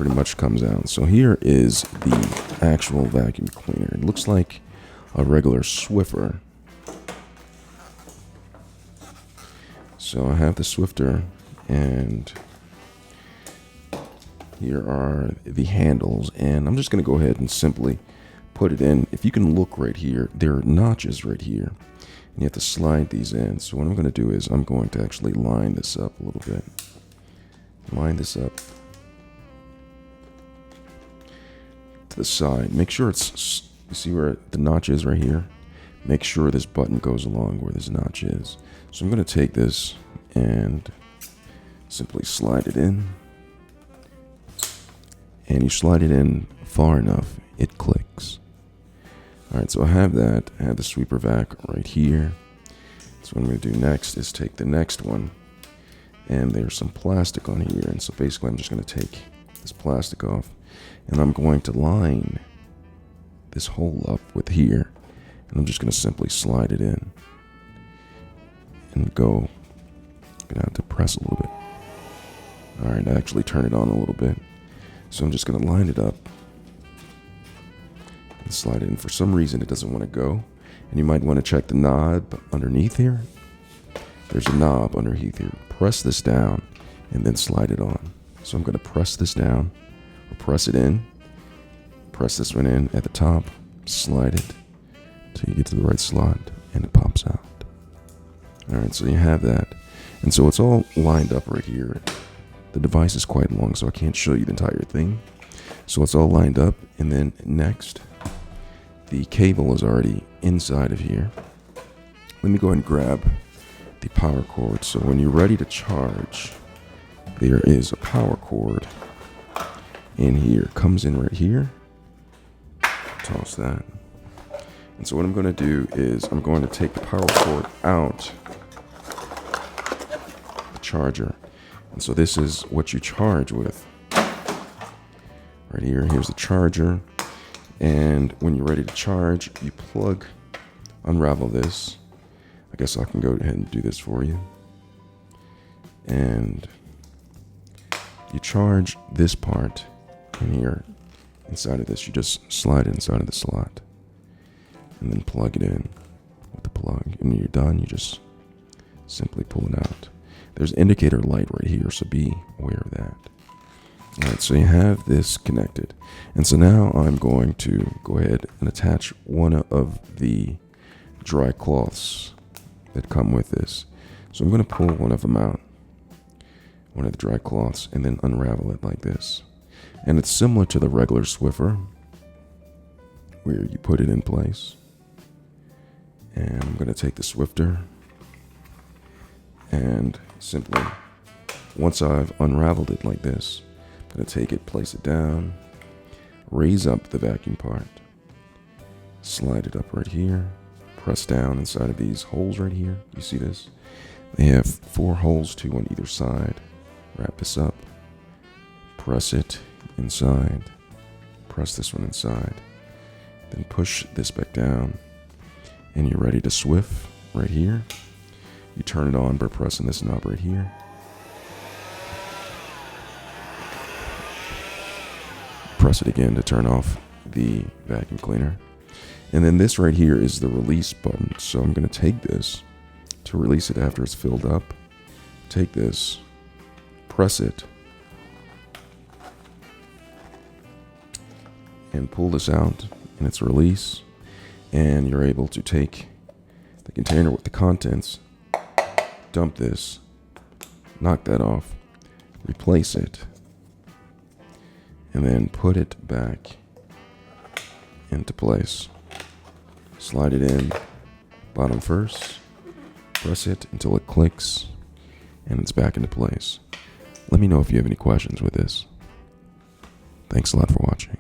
pretty much comes out. So here is the actual vacuum cleaner. It looks like a regular Swiffer. So I have the Swiffer, and here are the handles, and I'm just going to go ahead and simply put it in. If you can look right here, there are notches right here, and you have to slide these in. So what I'm going to do is I'm going to actually line this up a little bit. Line this up to the side. Make sure it's, you see where the notch is right here? Make sure this button goes along where this notch is. So I'm going to take this and simply slide it in. And you slide it in far enough, it clicks. Alright, so I have that. I have the sweeper vac right here. So what I'm going to do next is take the next one. And there's some plastic on here. And so basically I'm just going to take this plastic off. And I'm going to line this hole up with here. And I'm just going to simply slide it in. And go. I'm going to have to press a little bit. Alright, actually turn it on a little bit. So I'm just going to line it up and slide it in. For some reason, it doesn't want to go. And you might want to check the knob underneath here. There's a knob underneath here. Press this down and then slide it on. So I'm going to press this down, or press it in. Press this one in at the top. Slide it till you get to the right slot, and it pops out. Alright, so you have that. And so it's all lined up right here. The device is quite long, so I can't show you the entire thing. So it's all lined up, and then next, the cable is already inside of here. Let me go ahead and grab the power cord. So when you're ready to charge, there is a power cord in here. Comes in right here. Toss that. And so what I'm going to do is I'm going to take the power cord out, the charger. And so this is what you charge with. Right here, here's the charger. And when you're ready to charge, you unravel this. I guess I can go ahead and do this for you. And you charge this part in here. Inside of this, you just slide it inside of the slot. And then plug it in with the plug. And when you're done, you just simply pull it out. There's an indicator light right here, so be aware of that. Alright, so you have this connected. And so now I'm going to go ahead and attach one of the dry cloths that come with this. So I'm going to pull one of them out, one of the dry cloths, and then unravel it like this. And it's similar to the regular Swiffer, where you put it in place. And I'm going to take the Swiffer and simply, once I've unraveled it like this, I'm going to take it, place it down, raise up the vacuum part, slide it up right here, press down inside of these holes right here. You see this? They have 4 holes, 2 on either side. Wrap this up, press it inside, press this one inside, then push this back down, and you're ready to Swift right here. You turn it on by pressing this knob right here. Press it again to turn off the vacuum cleaner. And then this right here is the release button. So I'm going to take this to release it after it's filled up. Take this, press it, and pull this out, and it's release. And you're able to take the container with the contents, dump this, knock that off, replace it, and then put it back into place. Slide it in bottom first, press it until it clicks, and it's back into place. Let me know if you have any questions with this. Thanks a lot for watching.